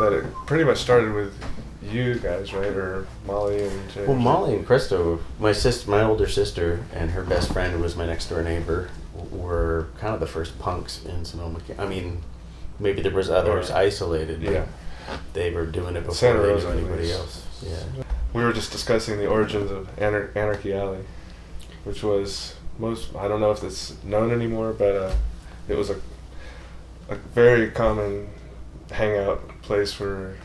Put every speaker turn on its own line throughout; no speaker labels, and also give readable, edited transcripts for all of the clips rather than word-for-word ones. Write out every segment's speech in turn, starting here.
that it pretty much started with you guys, right? Or Molly and James?
Well, Molly and Christo, my older sister, and her best friend, who was my next door neighbor, were kind of the first punks in Sonoma County. I mean, maybe there was others isolated, but they were doing it before they knew anybody else. Yeah.
We were just discussing the origins of Anarchy Alley, which was I don't know if it's known anymore, but it was a very common hangout place for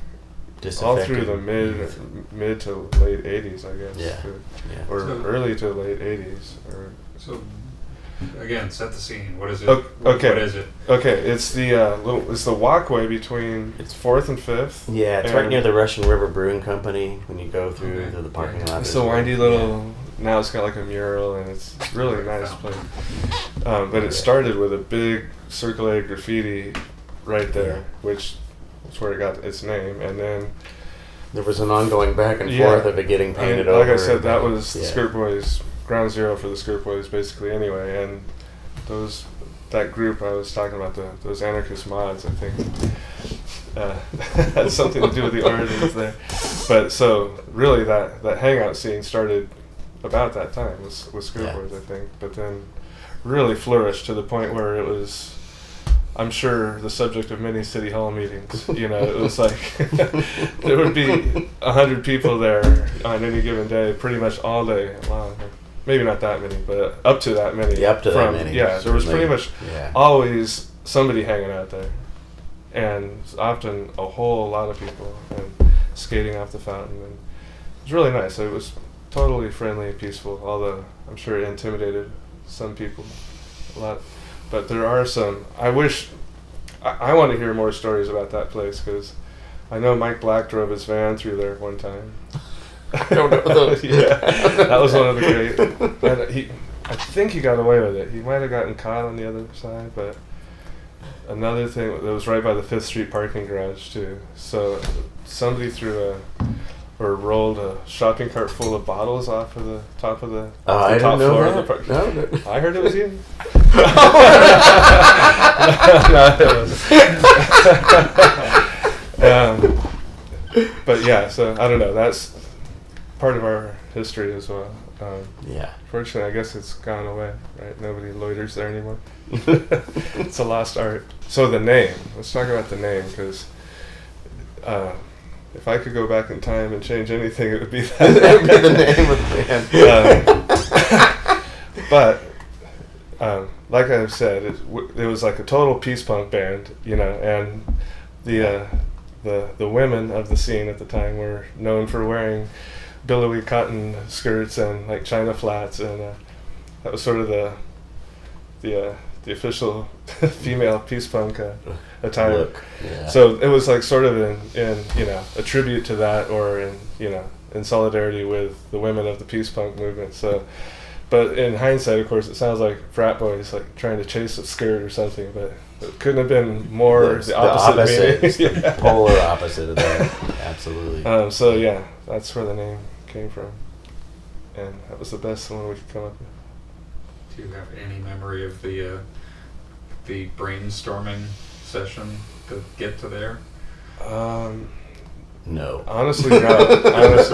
all through the mid to late 80s, I guess. Or early to late 80s.
So, again, set the scene. What is it?
Okay.
What is it?
Okay, it's the walkway between 4th and 5th.
Yeah, it's right near the Russian River Brewing Company when you go through the parking lot.
It's a windy little. Now it's got like a mural, and it's really nice place. But it started with a big circulated graffiti right there, which is where it got its name, and then
there was an ongoing back and forth of it getting painted over.
Like I said, that was the Skirt Boys, ground zero for the Skirt Boys, basically. Anyway, and that group I was talking about, those anarchist mods, I think, had something to do with the origins there. But so really, that hangout scene started about that time with Skirt Boys, I think. But then really flourished to the point where it was, I'm sure, the subject of many city hall meetings. You know, it was like there would be 100 people there on any given day, pretty much all day long. Maybe not that many, but up to that many.
Yeah, up to that many.
Yeah, there was pretty much always somebody hanging out there, and often a whole lot of people, and skating off the fountain, and it was really nice. It was totally friendly and peaceful, although I'm sure it intimidated some people a lot. But there are some. I want to hear more stories about that place, because I know Mike Black drove his van through there one time.
I don't know those.
That was one of the great. I think he got away with it. He might have gotten caught on the other side, but another thing that was right by the 5th Street parking garage too. So somebody rolled a shopping cart full of bottles off of the top of the
I
top
didn't know
floor
that.
of the parking.
No.
I heard it was you. But yeah, so I don't know. That's part of our history as well. Fortunately, I guess it's gone away, right? Nobody loiters there anymore. It's a lost art. So the name. Let's talk about the name, because if I could go back in time and change anything, it would be that.
That would be the name of the band.
But like I've said, it was like a total peace punk band, you know, and the women of the scene at the time were known for wearing billowy cotton skirts and like china flats, and that was sort of the official female peace punk attire.
Look, yeah.
So it was like sort of in you know, a tribute to that, or in solidarity with the women of the peace punk movement. So, but in hindsight, of course, it sounds like frat boys like trying to chase a skirt or something, but it couldn't have been more the opposite meaning.
The polar opposite of that. Absolutely.
So yeah, that's where the name came from, and that was the best one we could come up with.
Do you have any memory of the brainstorming session to get to there?
No.
Honestly, no. There's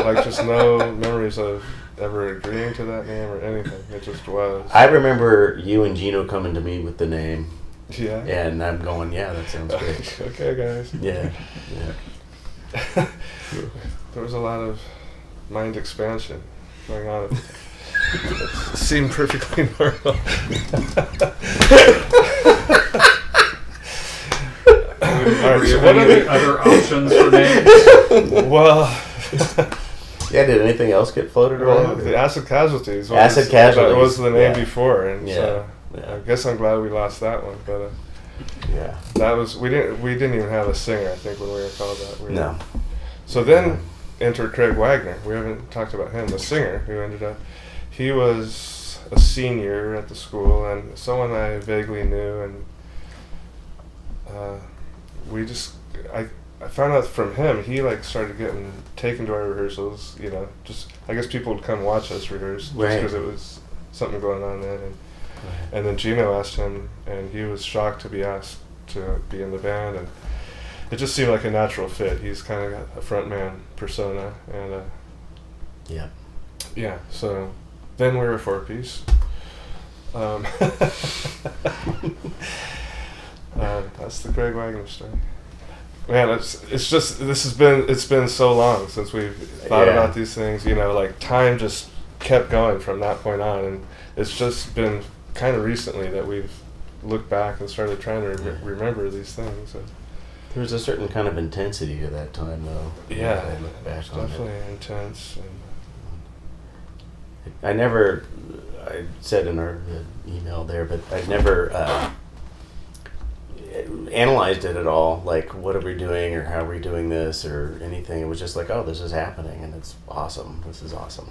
like just no memories of ever agreeing to that name or anything. It just was.
I remember you and Gino coming to me with the name.
Yeah.
And I'm going, yeah, that sounds great.
Okay, guys.
Yeah.
There was a lot of mind expansion going on. It seemed perfectly normal.
Were you any other options for names?
Well,
yeah. Did anything else get floated around?
The Acid Casualties.
That
was the name before, and
yeah.
I guess I'm glad we lost that one. But that was we didn't even have a singer, I think, when we were called that.
No.
So then entered Craig Wagner. We haven't talked about him, the singer who ended up. He was a senior at the school and someone I vaguely knew, and I found out from him he like started getting taken to our rehearsals. You know, just I guess people would come watch us rehearse just because it was something going on then. And then Gino asked him, and he was shocked to be asked to be in the band, it just seemed like a natural fit. He's kind of got a front man persona, and
Yeah.
yeah. So then we were a 4-piece. That's the Craig Wagner story. Man, it's been so long since we've thought about these things. You know, like time just kept going from that point on, and it's just been kind of recently that we've looked back and started trying to remember these things. And
there was a certain kind of intensity to that time, though.
Yeah,
I look back on
definitely
it.
intense.
I said in our email there, but I never analyzed it at all. Like, what are we doing, or how are we doing this, or anything. It was just like, oh, this is happening, and it's awesome. This is awesome.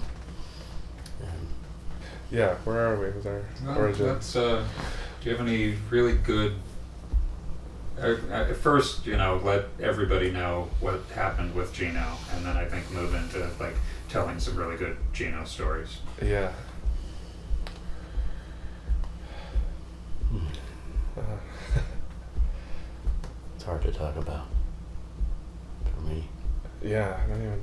And
yeah, where are we with our origin?
Do you have any really good? First, let everybody know what happened with Gino, and then I think move into like telling some really good Gino stories.
Yeah.
It's hard to talk about for me.
Yeah, I don't even